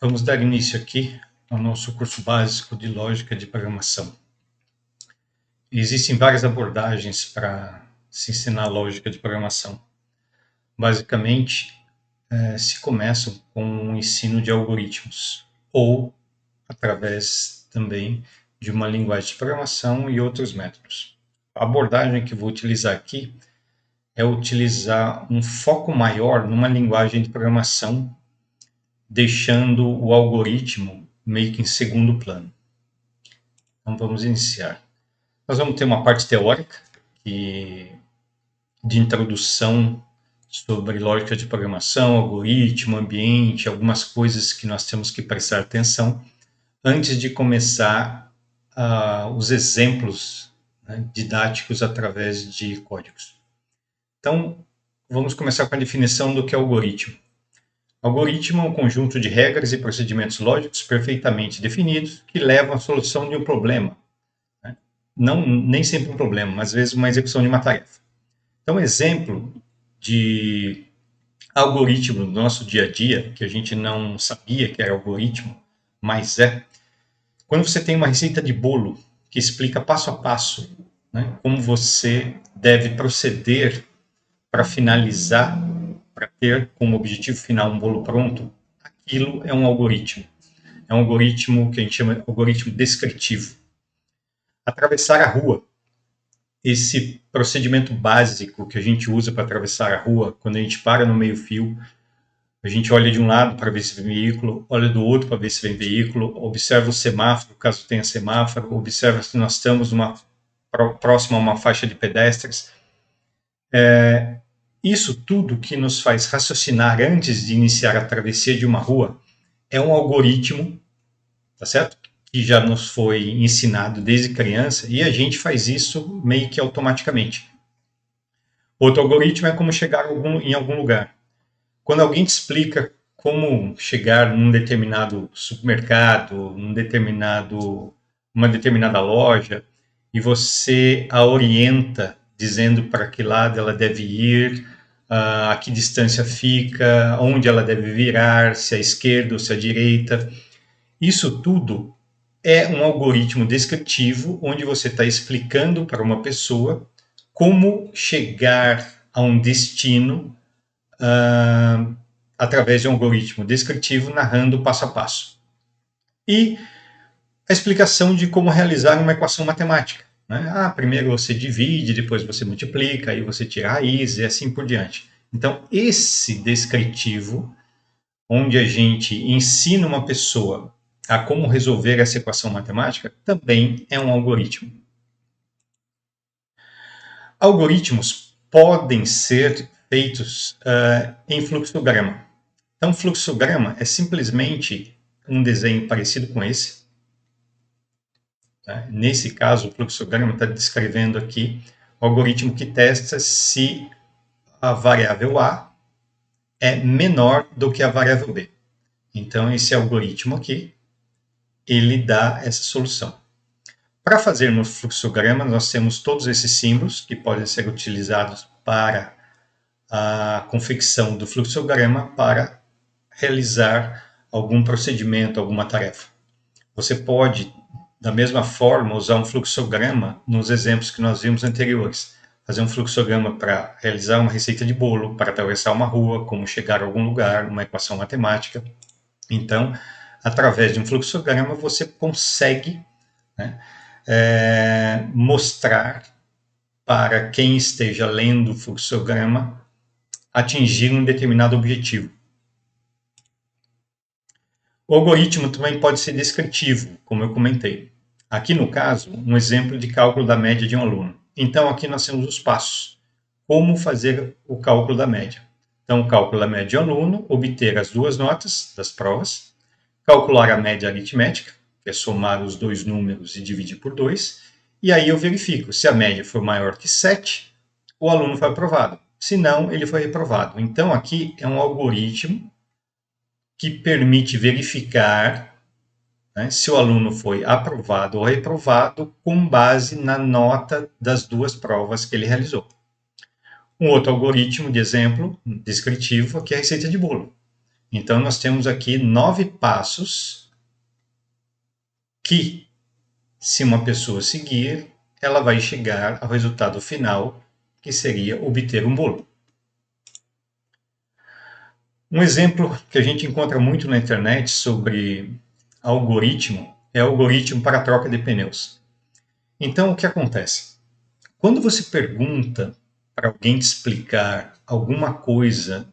Vamos dar início aqui ao nosso curso básico de lógica de programação. Existem várias abordagens para se ensinar lógica de programação. Basicamente, se começa com o ensino de algoritmos, ou através também de uma linguagem de programação e outros métodos. A abordagem que vou utilizar aqui é utilizar um foco maior numa linguagem de programação, deixando o algoritmo meio que em segundo plano. Então vamos iniciar. Nós vamos ter uma parte teórica de introdução sobre lógica de programação, algoritmo, ambiente, algumas coisas que nós temos que prestar atenção antes de começar os exemplos, né, didáticos através de códigos. Então, vamos começar com a definição do que é algoritmo. Algoritmo é um conjunto de regras e procedimentos lógicos perfeitamente definidos que levam à solução de um problema. Não, nem sempre um problema, mas às vezes uma execução de uma tarefa. Então, exemplo de algoritmo do nosso dia a dia, que a gente não sabia que era algoritmo, mas é, quando você tem uma receita de bolo que explica passo a passo, né, como você deve proceder para finalizar, para ter como objetivo final um bolo pronto, aquilo é um algoritmo. É um algoritmo que a gente chama de algoritmo descritivo. Atravessar a rua. Esse procedimento básico que a gente usa para atravessar a rua, quando a gente para no meio-fio, a gente olha de um lado para ver se vem veículo, olha do outro para ver se vem veículo, observa o semáforo, caso tenha semáforo, observa se nós estamos próximo a uma faixa de pedestres. Isso tudo que nos faz raciocinar antes de iniciar a travessia de uma rua é um algoritmo, tá certo? Que já nos foi ensinado desde criança, e a gente faz isso meio que automaticamente. Outro algoritmo é como chegar em algum lugar. Quando alguém te explica como chegar num determinado supermercado, uma determinada loja, e você a orienta dizendo para que lado ela deve ir, a que distância fica, onde ela deve virar, se à esquerda ou se à direita. Isso tudo é um algoritmo descritivo, onde você está explicando para uma pessoa como chegar a um destino através de um algoritmo descritivo, narrando passo a passo. E a explicação de como realizar uma equação matemática. Né? Primeiro você divide, depois você multiplica, aí você tira a raiz e assim por diante. Então, esse descritivo, onde a gente ensina uma pessoa a como resolver essa equação matemática, também é um algoritmo. Algoritmos podem ser feitos em fluxograma. Então, fluxograma é simplesmente um desenho parecido com esse. Tá? Nesse caso, o fluxograma está descrevendo aqui o algoritmo que testa se a variável A é menor do que a variável B. Então, esse algoritmo aqui, ele dá essa solução. Para fazermos fluxograma, nós temos todos esses símbolos que podem ser utilizados para a confecção do fluxograma para realizar algum procedimento, alguma tarefa. Você pode, da mesma forma, usar um fluxograma nos exemplos que nós vimos anteriores. Fazer um fluxograma para realizar uma receita de bolo, para atravessar uma rua, como chegar a algum lugar, uma equação matemática. Então, através de um fluxograma, você consegue, né, mostrar para quem esteja lendo o fluxograma atingir um determinado objetivo. O algoritmo também pode ser descritivo, como eu comentei. Aqui no caso, um exemplo de cálculo da média de um aluno. Então aqui nós temos os passos. Como fazer o cálculo da média? Então, o cálculo da média de um aluno, obter as duas notas das provas, calcular a média aritmética, que é somar os dois números e dividir por 2, e aí eu verifico, se a média for maior que 7, o aluno foi aprovado, se não, ele foi reprovado. Então, aqui é um algoritmo que permite verificar, né, se o aluno foi aprovado ou reprovado com base na nota das duas provas que ele realizou. Um outro algoritmo de exemplo descritivo aqui é a receita de bolo. Então, nós temos aqui 9 passos que, se uma pessoa seguir, ela vai chegar ao resultado final, que seria obter um bolo. Um exemplo que a gente encontra muito na internet sobre algoritmo é o algoritmo para troca de pneus. Então, o que acontece? Quando você pergunta para alguém te explicar alguma coisa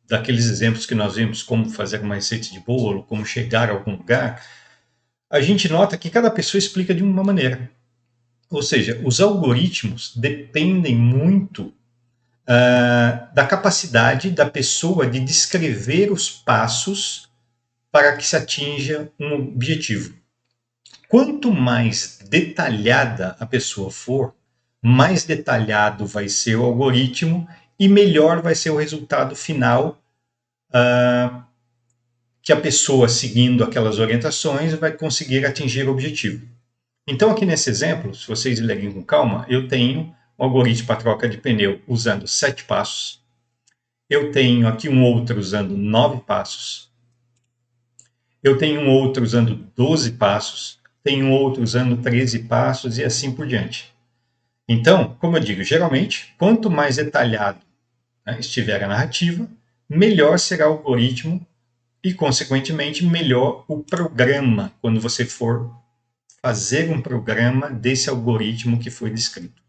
daqueles exemplos que nós vimos, como fazer uma receita de bolo, como chegar a algum lugar, a gente nota que cada pessoa explica de uma maneira. Ou seja, os algoritmos dependem muito da capacidade da pessoa de descrever os passos para que se atinja um objetivo. Quanto mais detalhada a pessoa for, mais detalhado vai ser o algoritmo e melhor vai ser o resultado final que a pessoa, seguindo aquelas orientações, vai conseguir atingir o objetivo. Então, aqui nesse exemplo, se vocês lerem com calma, eu tenho um algoritmo para troca de pneu usando 7 passos. Eu tenho aqui um outro usando 9 passos. Eu tenho um outro usando 12 passos. Tenho um outro usando 13 passos e assim por diante. Então, como eu digo, geralmente, quanto mais detalhado, né, estiver a narrativa, melhor será o algoritmo e, consequentemente, melhor o programa quando você for fazer um programa desse algoritmo que foi descrito.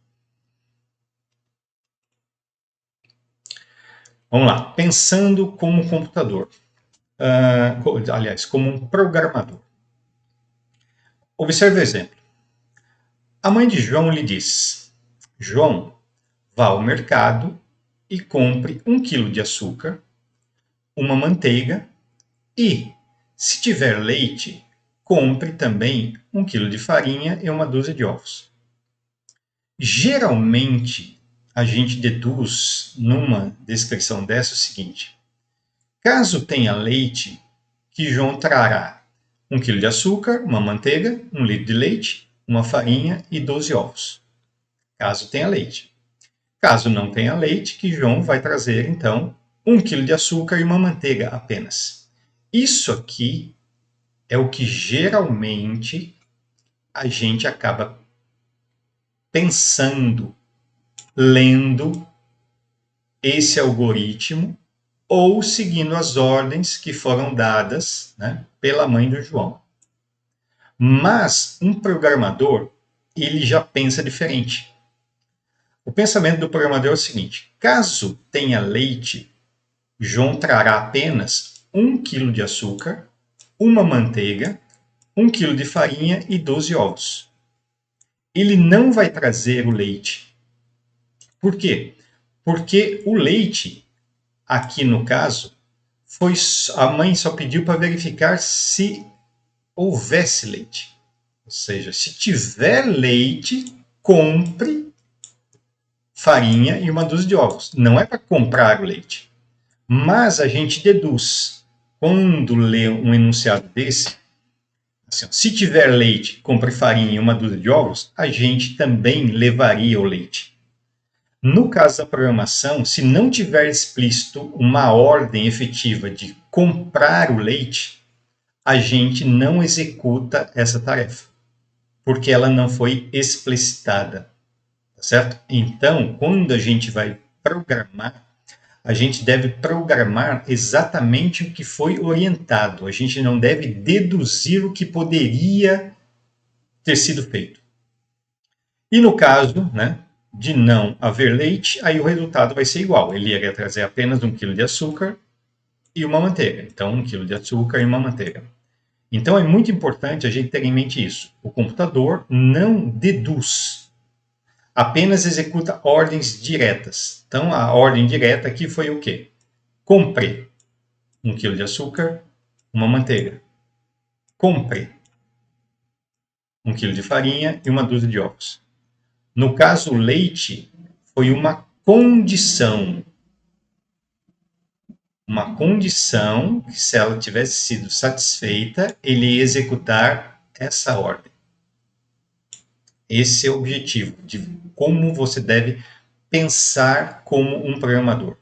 Vamos lá, pensando como um computador, aliás, como um programador. Observe o exemplo. A mãe de João lhe diz: João, vá ao mercado e compre 1 quilo de açúcar, uma manteiga e, se tiver leite, compre também 1 quilo de farinha e uma dúzia de ovos. Geralmente, a gente deduz numa descrição dessa o seguinte: caso tenha leite, que João trará 1 quilo de açúcar, uma manteiga, 1 litro de leite, uma farinha e 12 ovos. Caso tenha leite. Caso não tenha leite, que João vai trazer, então, 1 quilo de açúcar e uma manteiga apenas. Isso aqui é o que geralmente a gente acaba pensando, lendo esse algoritmo ou seguindo as ordens que foram dadas, né, pela mãe do João. Mas um programador, ele já pensa diferente. O pensamento do programador é o seguinte: caso tenha leite, João trará apenas 1 quilo de açúcar, uma manteiga, 1 quilo de farinha e 12 ovos. Ele não vai trazer o leite. Por quê? Porque o leite, aqui no caso, a mãe só pediu para verificar se houvesse leite. Ou seja, se tiver leite, compre farinha e uma dúzia de ovos. Não é para comprar o leite. Mas a gente deduz, quando lê um enunciado desse, assim, se tiver leite, compre farinha e uma dúzia de ovos, a gente também levaria o leite. No caso da programação, se não tiver explícito uma ordem efetiva de comprar o leite, a gente não executa essa tarefa, porque ela não foi explicitada, tá certo? Então, quando a gente vai programar, a gente deve programar exatamente o que foi orientado. A gente não deve deduzir o que poderia ter sido feito. E no caso, né, de não haver leite, aí o resultado vai ser igual. Ele iria trazer apenas 1 quilo de açúcar e uma manteiga. Então, 1 quilo de açúcar e uma manteiga. Então, é muito importante a gente ter em mente isso. O computador não deduz, apenas executa ordens diretas. Então, a ordem direta aqui foi o quê? Compre 1 quilo de açúcar, uma manteiga. Compre 1 quilo de farinha e uma dúzia de ovos. No caso, o leite foi uma condição. Uma condição que, se ela tivesse sido satisfeita, ele ia executar essa ordem. Esse é o objetivo de como você deve pensar como um programador.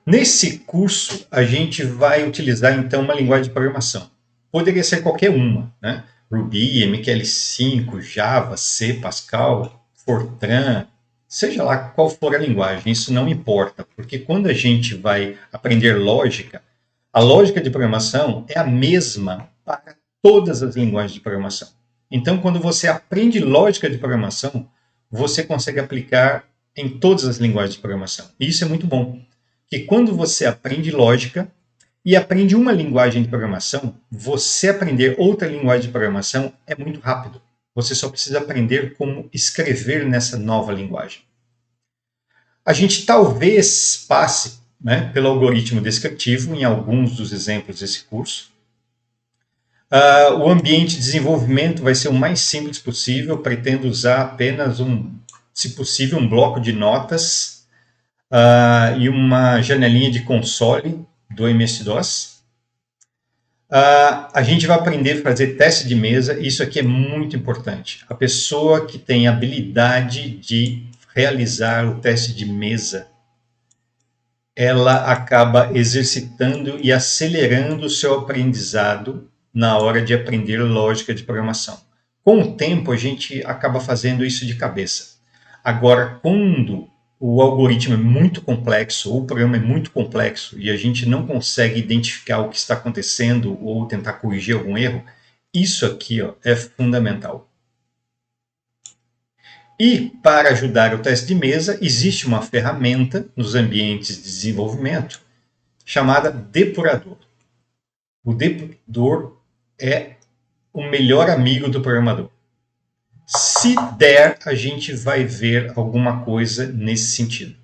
Nesse curso, a gente vai utilizar, então, uma linguagem de programação. Poderia ser qualquer uma, né? Ruby, MQL5, Java, C, Pascal, Fortran, seja lá qual for a linguagem, isso não importa, porque quando a gente vai aprender lógica, a lógica de programação é a mesma para todas as linguagens de programação. Então, quando você aprende lógica de programação, você consegue aplicar em todas as linguagens de programação. E isso é muito bom, porque quando você aprende lógica e aprende uma linguagem de programação, você aprender outra linguagem de programação é muito rápido. Você só precisa aprender como escrever nessa nova linguagem. A gente talvez passe, né, pelo algoritmo descritivo em alguns dos exemplos desse curso. O ambiente de desenvolvimento vai ser o mais simples possível. Pretendo usar apenas se possível, um bloco de notas e uma janelinha de console do MS-DOS. A gente vai aprender a fazer teste de mesa. Isso aqui é muito importante. A pessoa que tem habilidade de realizar o teste de mesa, ela acaba exercitando e acelerando o seu aprendizado na hora de aprender lógica de programação. Com o tempo, a gente acaba fazendo isso de cabeça. Agora, quando o algoritmo é muito complexo, ou o programa é muito complexo, e a gente não consegue identificar o que está acontecendo ou tentar corrigir algum erro, isso aqui é fundamental. E, para ajudar o teste de mesa, existe uma ferramenta nos ambientes de desenvolvimento chamada depurador. O depurador é o melhor amigo do programador. Se der, a gente vai ver alguma coisa nesse sentido.